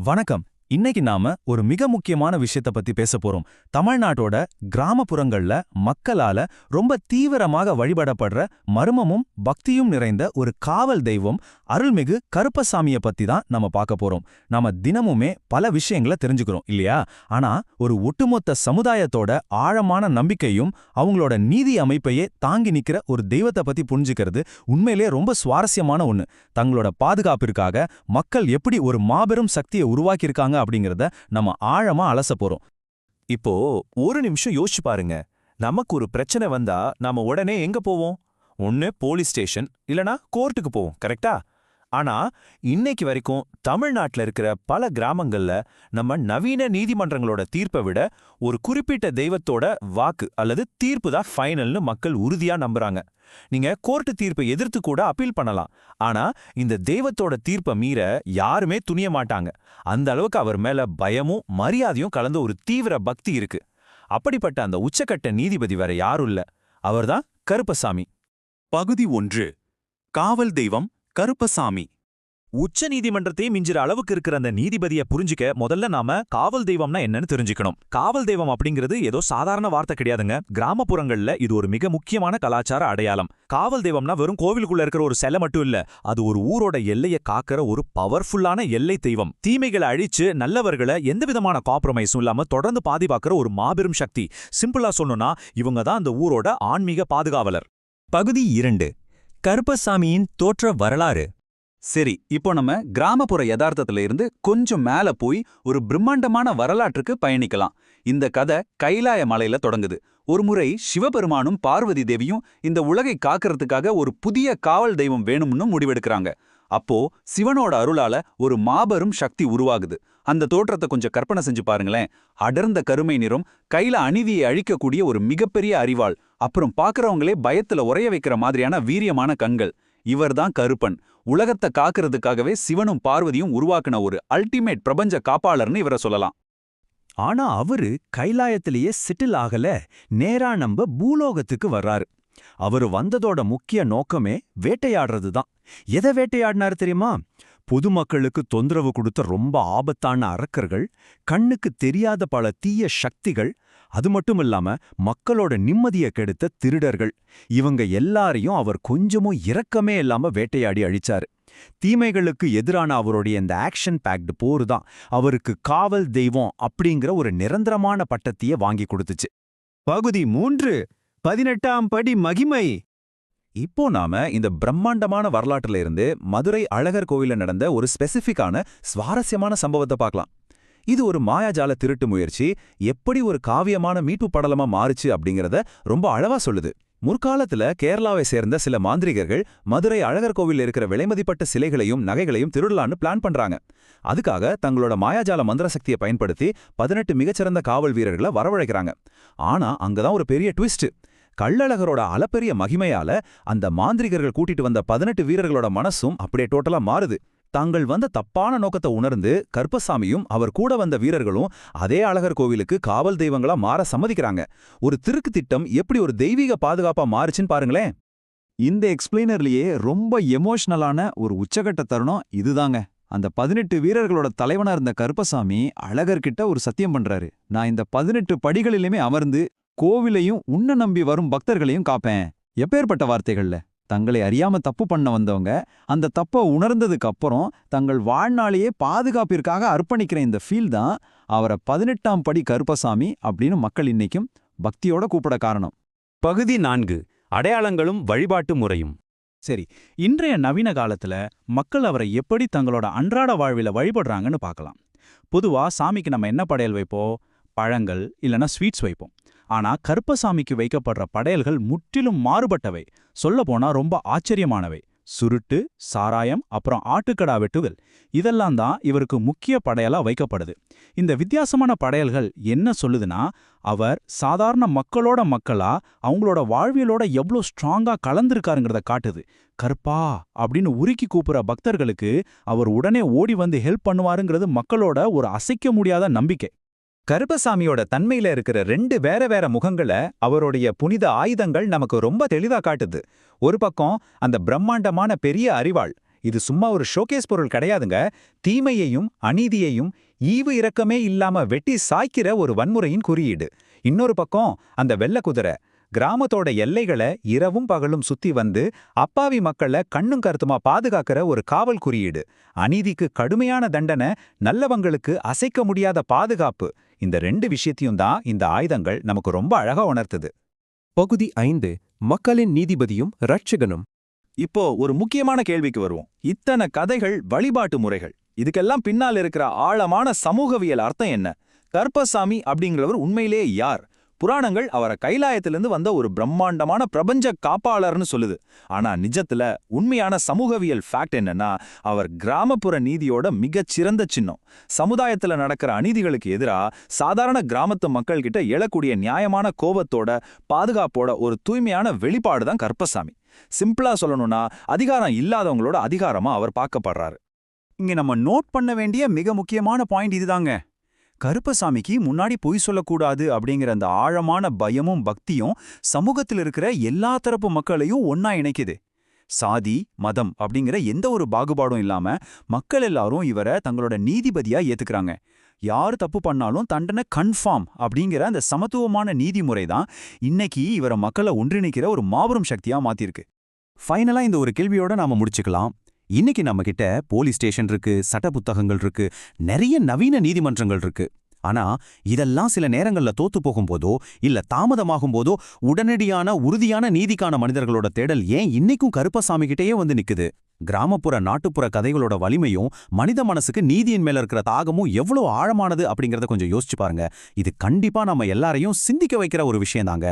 வணக்கம். இன்னைக்கு நாம ஒரு மிக முக்கியமான விஷயத்த பத்தி பேச போறோம். தமிழ்நாட்டோட கிராமப்புறங்கள்ல மக்களால ரொம்ப தீவிரமாக வழிபடப்படுற மர்மமும் பக்தியும் நிறைந்த ஒரு காவல் தெய்வம் அருள்மிகு கருப்பசாமிய பத்தி தான் நம்ம பார்க்க போறோம். நாம தினமுமே பல விஷயங்களை தெரிஞ்சுக்கிறோம் இல்லையா? ஆனா ஒரு ஒட்டுமொத்த சமுதாயத்தோட ஆழமான நம்பிக்கையும் அவங்களோட நீதி அமைப்பையே தாங்கி நிக்கிற ஒரு தெய்வத்தை பத்தி புரிஞ்சுக்கிறது உண்மையிலேயே ரொம்ப சுவாரஸ்யமான ஒண்ணு. தங்களோட பாதுகாப்பிற்காக மக்கள் எப்படி ஒரு மாபெரும் சக்தியை உருவாக்கியிருக்காங்க அப்படிங்கறத நம்ம ஆழமா அலச போறோம். இப்போ ஒரு நிமிஷம் யோசிச்சு பாருங்க. நமக்கு ஒரு பிரச்சனை வந்தா நாம உடனே எங்க போவோம்? ஒண்ணு போலீஸ் ஸ்டேஷன் இல்லனா கோர்ட்டுக்கு போவோம், கரெக்டா? ஆனா இன்னைக்கு வரைக்கும் தமிழ்நாட்டுல இருக்கிற பல கிராமங்கள்ல நம்ம நவீன நீதிமன்றங்களோட தீர்ப்பை விட ஒரு குறிப்பிட்ட தெய்வத்தோட வாக்கு அல்லது தீர்ப்பு தான் ஃபைனல்னு மக்கள் உறுதியா நம்புறாங்க. நீங்க கோர்ட்டு தீர்ப்பை எதிர்த்து கூட அப்பீல் பண்ணலாம். ஆனா இந்த தெய்வத்தோட தீர்ப்பை மீற யாருமே துணிய மாட்டாங்க. அந்த அளவுக்கு அவர் மேல பயமும் மரியாதையும் கலந்த ஒரு தீவிர பக்தி இருக்கு. அப்படிப்பட்ட அந்த உச்சக்கட்ட நீதிபதி வேற யாரும் இல்ல, அவர்தான் கருப்பசாமி. பகுதி 1. காவல் தெய்வம் கருப்பசாமி. உச்ச நீதிமன்றத்தையே மிஞ்சிற அளவுக்கு இருக்கிற அந்த நீதிபதியை புரிஞ்சுக்க முதல்ல நாம காவல் தெய்வம்னா என்னன்னு தெரிஞ்சுக்கணும். காவல் தெய்வம் அப்படிங்கிறது ஏதோ சாதாரண வார்த்தை கிடையாதுங்க. கிராமப்புறங்கள்ல இது ஒரு மிக முக்கியமான கலாச்சார அடையாளம். காவல் தெய்வம்னா வெறும் கோவிலுக்குள்ள இருக்கிற ஒரு சிலை மட்டும் இல்ல, அது ஒரு ஊரோட எல்லையை காக்கிற ஒரு பவர்ஃபுல்லான எல்லை தெய்வம். தீமைகளை அழிச்சு நல்லவர்களை எந்த விதமான காம்ப்ரமைஸும் இல்லாம தொடர்ந்து பாதுகாக்கிற ஒரு மாபெரும் சக்தி. சிம்பிளா சொல்லணும்னா இவங்க தான் அந்த ஊரோட ஆன்மீக பாதுகாவலர். பகுதி 2. கருப்பசாமியின் தோற்ற வரலாறு. சரி, இப்போ நம்ம கிராமப்புற யதார்த்தத்துல இருந்து கொஞ்சம் மேல போய் ஒரு பிரம்மாண்டமான வரலாற்றுக்கு பயணிக்கலாம். இந்த கதை கைலாய மலையில தொடங்குது. ஒருமுறை சிவபெருமானும் பார்வதி தேவியும் இந்த உலகை காக்கிறதுக்காக ஒரு புதிய காவல் தெய்வம் வேணும்னு முடிவெடுக்கிறாங்க. அப்போ சிவனோட அருளால ஒரு மாபெரும் சக்தி உருவாகுது. அந்த தோற்றத்தை கொஞ்சம் கற்பனை செஞ்சு பாருங்களேன். அடர்ந்த கருமை நிறம், கையில அநீதியை அழிக்கக்கூடிய ஒரு மிகப்பெரிய அரிவாள், அப்புறம் பாக்குறவங்களே பயத்துல உறைய வைக்கிற மாதிரியான வீரியமான கண்கள். இவர்தான் கருப்பன். உலகத்தை காக்கிறதுக்காகவே சிவனும் பார்வதியும் உருவாக்குன ஒரு அல்டிமேட் பிரபஞ்ச காப்பாளர்னு இவரை சொல்லலாம். ஆனா அவரு கைலாயத்திலேயே செட்டில் ஆகல, நேரா நம்ம பூலோகத்துக்கு வர்றாரு. அவரு வந்ததோட முக்கிய நோக்கமே வேட்டையாடுறது தான். எதை வேட்டையாடினாரு தெரியுமா? பொதுமக்களுக்கு தொந்தரவு கொடுத்த ரொம்ப ஆபத்தான அரக்கர்கள், கண்ணுக்கு தெரியாத பல தீய சக்திகள், அது மட்டும் இல்லாம மக்களோட நிம்மதியை கெடுத்த திருடர்கள். இவங்க எல்லாரையும் அவர் கொஞ்சமும் இரக்கமே இல்லாம வேட்டையாடி அழிச்சாரு. தீமைகளுக்கு எதிரான அவருடைய இந்த ஆக்ஷன் பேக்டு போரு தான் அவருக்கு காவல் தெய்வம் அப்படிங்கிற ஒரு நிரந்தரமான பட்டத்தையே வாங்கி கொடுத்துச்சு. பகுதி 3. 18ஆம் படி மகிமை. இப்போ நாம இந்த பிரம்மாண்டமான வரலாற்றுல இருந்து மதுரை அழகர் கோவில்ல நடந்த ஒரு ஸ்பெசிஃபிக்கான சுவாரஸ்யமான சம்பவத்தை பார்க்கலாம். இது ஒரு மாயாஜால திருட்டு முயற்சி எப்படி ஒரு காவியமான மீட்பு படலமா மாறுச்சு அப்படிங்கறத ரொம்ப அழவா சொல்லுது. முற்காலத்துல கேரளாவை சேர்ந்த சில மாந்திரிகர்கள் மதுரை அழகர் கோவில்ல இருக்கிற விலைமதிப்பட்ட சிலைகளையும் நகைகளையும் திருடலான்னு பிளான் பண்றாங்க. அதுக்காக தங்களோட மாயாஜால மந்திர சக்தியை பயன்படுத்தி 18 மிகச்சிறந்த காவல் வீரர்களை வரவழைக்கிறாங்க. ஆனா அங்கதான் ஒரு பெரிய ட்விஸ்ட். கள்ளழகரோட அளப்பெரிய மகிமையால அந்த மாந்திரிகர்கள் கூட்டிட்டு வந்த 18 வீரர்களோட மனசும் அப்படியே டோட்டலா மாறுது. தாங்கள் வந்த தப்பான நோக்கத்தை உணர்ந்து கருப்பசாமியும் அவர் கூட வந்த வீரர்களும் அதே அழகர் கோவிலுக்கு காவல் தெய்வங்களா மாற சம்மதிக்கிறாங்க. ஒரு திருக்கு திட்டம் எப்படி ஒரு தெய்வீக பாதுகாப்பா மாறுச்சுன்னு பாருங்களேன். இந்த எக்ஸ்பிளைனர்லயே ரொம்ப எமோஷனலான ஒரு உச்சகட்ட தருணம் இதுதாங்க. அந்த 18 வீரர்களோட தலைவனா இருந்த கருப்பசாமி அழகர்கிட்ட ஒரு சத்தியம் பண்றாரு. நான் இந்த 18 படிகளிலுமே அமர்ந்து கோவிலையும் உன்ன நம்பி வரும் பக்தர்களையும் காப்பேன். எப்பேற்பட்ட வார்த்தைகள்ல! தங்களை அறியாம தப்பு பண்ண வந்தவங்க அந்த தப்ப உணர்ந்ததுக்கு அப்புறம் தங்கள் வாழ்நாளையே பாதுகாப்பிற்காக அர்ப்பணிக்கிற இந்த ஃபீல் தான் அவரை 18ஆம் படி கருப்பசாமி அப்படின்னு மக்கள் இன்னைக்கும் பக்தியோட கூப்பிட காரணம். பகுதி 4. அடையாளங்களும் வழிபாட்டு முறையும். சரி, இன்றைய நவீன காலத்துல மக்கள் அவரை எப்படி தங்களோட அன்றாட வாழ்வில வழிபடுறாங்கன்னு பார்க்கலாம். பொதுவா சாமிக்கு நம்ம என்ன படையல் வைப்போம்? பழங்கள் இல்லனா ஸ்வீட்ஸ் வைப்போம். ஆனா கருப்பசாமிக்கு வைக்கப்படுற படையல்கள் முற்றிலும் மாறுபட்டவை. சொல்லப்போனா ரொம்ப ஆச்சரியமானவை. சுருட்டு, சாராயம், அப்புறம் ஆட்டுக்கடா வெட்டுதல், இதெல்லாம் தான் இவருக்கு முக்கிய படையலா வைக்கப்படுது. இந்த வித்தியாசமான படையல்கள் என்ன சொல்லுதுன்னா, அவர் சாதாரண மக்களோட மக்களா அவங்களோட வாழ்வியலோட எவ்வளோ ஸ்ட்ராங்கா கலந்திருக்காருங்கிறத காட்டுது. கருப்பா அப்படின்னு உருக்கி கூப்புற பக்தர்களுக்கு அவர் உடனே ஓடி வந்து ஹெல்ப் பண்ணுவாருங்கிறது மக்களோட ஒரு அசைக்க முடியாத நம்பிக்கை. கருப்பசாமியோட தன்மையில இருக்கிற 2 வேற வேற முகங்களை அவருடைய புனித ஆயுதங்கள் நமக்கு ரொம்ப தெளிவா காட்டுது. ஒரு பக்கம் அந்த பிரம்மாண்டமான பெரிய அரிவாள், இது சும்மா ஒரு ஷோகேஸ் பொருள் கிடையாதுங்க. தீமையையும் அநீதியையும் ஈவு இரக்கமே இல்லாம வெட்டி சாய்க்கிற ஒரு வன்முறையின் குறியீடு. இன்னொரு பக்கம் அந்த வெள்ளை குதிரை கிராமத்தோட எல்லைகளை இரவும் பகலும் சுத்தி வந்து அப்பாவி மக்களை கண்ணும் கருத்துமா பாதுகாக்கிற ஒரு காவல் குறியீடு. அநீதிக்கு கடுமையான தண்டனை, நல்லவங்களுக்கு அசைக்க முடியாத பாதுகாப்பு. இந்த 2 விஷயத்தையும் தான் இந்த ஆயுதங்கள் நமக்கு ரொம்ப அழகா உணர்த்துது. பகுதி 5 மக்களின் நீதிபதியும் இரட்சகனும். இப்போ ஒரு முக்கியமான கேள்விக்கு வருவோம். இத்தனை கதைகள், வழிபாட்டு முறைகள், இதுக்கெல்லாம் பின்னால் இருக்கிற ஆழமான சமூகவியல் அர்த்தம் என்ன? கருப்பசாமி அப்படிங்கிறவர் உண்மையிலேயே யார்? புராணங்கள் அவரை கைலாயத்திலிருந்து வந்த ஒரு பிரம்மாண்டமான பிரபஞ்ச காப்பாளர்னு சொல்லுது. ஆனா நிஜத்துல உண்மையான சமூகவியல் ஃபேக்ட் என்னன்னா, அவர் கிராமப்புற நீதியோட மிகச்சிறந்த சின்னம். சமுதாயத்துல நடக்கிற அநீதிகளுக்கு எதிரா சாதாரண கிராமத்து மக்கள் கிட்ட எழக்கூடிய நியாயமான கோபத்தோட, பாதுகாப்போட ஒரு தூய்மையான வெளிப்பாடு தான் கருப்பசாமி. சிம்பிளா சொல்லணும்னா, அதிகாரம் இல்லாதவங்களோட அதிகாரமா அவர் பார்க்கப்படுறாரு. இங்க நம்ம நோட் பண்ண வேண்டிய மிக முக்கியமான பாயிண்ட் இதுதாங்க. கருப்பசாமிக்கு முன்னாடி பொய் சொல்லக்கூடாது அப்படிங்கிற அந்த ஆழமான பயமும் பக்தியும் சமூகத்தில் இருக்கிற எல்லா தரப்பு மக்களையும் ஒன்னா இணைக்குது. சாதி, மதம் அப்படிங்கிற எந்த ஒரு பாகுபாடும் இல்லாம மக்கள் எல்லாரும் இவரை தங்களோட நீதிபதியா ஏத்துக்கிறாங்க. யார் தப்பு பண்ணாலும் தண்டனை கன்ஃபார்ம் அப்படிங்கிற அந்த சமத்துவமான நீதிமுறை தான் இன்னைக்கு இவரை மக்களை ஒன்றிணைக்கிற ஒரு மாபெரும் சக்தியா மாத்திருக்கு. ஃபைனலா இந்த ஒரு கேள்வியோட நாம முடிச்சுக்கலாம். இன்னைக்கு நம்ம கிட்ட போலீஸ் ஸ்டேஷன் இருக்கு, சட்ட புத்தகங்கள் இருக்கு, நிறைய நவீன நீதிமன்றங்கள் இருக்கு. ஆனா இதெல்லாம் சில நேரங்கள்ல தோத்து போகும்போதோ இல்ல தாமதமாகும் போதோ உடனடியான உறுதியான நீதிக்கான மனிதர்களோட தேடல் ஏன் இன்னைக்கும் கருப்பசாமி கிட்டேயே வந்து நிக்குது? கிராமப்புற நாட்டுப்புற கதைகளோட வலிமையும் மனித மனசுக்கு நீதியின் மேல இருக்கிற தாகமும் எவ்வளவு ஆழமானது அப்படிங்கறத கொஞ்சம் யோசிச்சு பாருங்க. இது கண்டிப்பா நம்ம எல்லாரையும் சிந்திக்க வைக்கிற ஒரு விஷயம் தாங்க.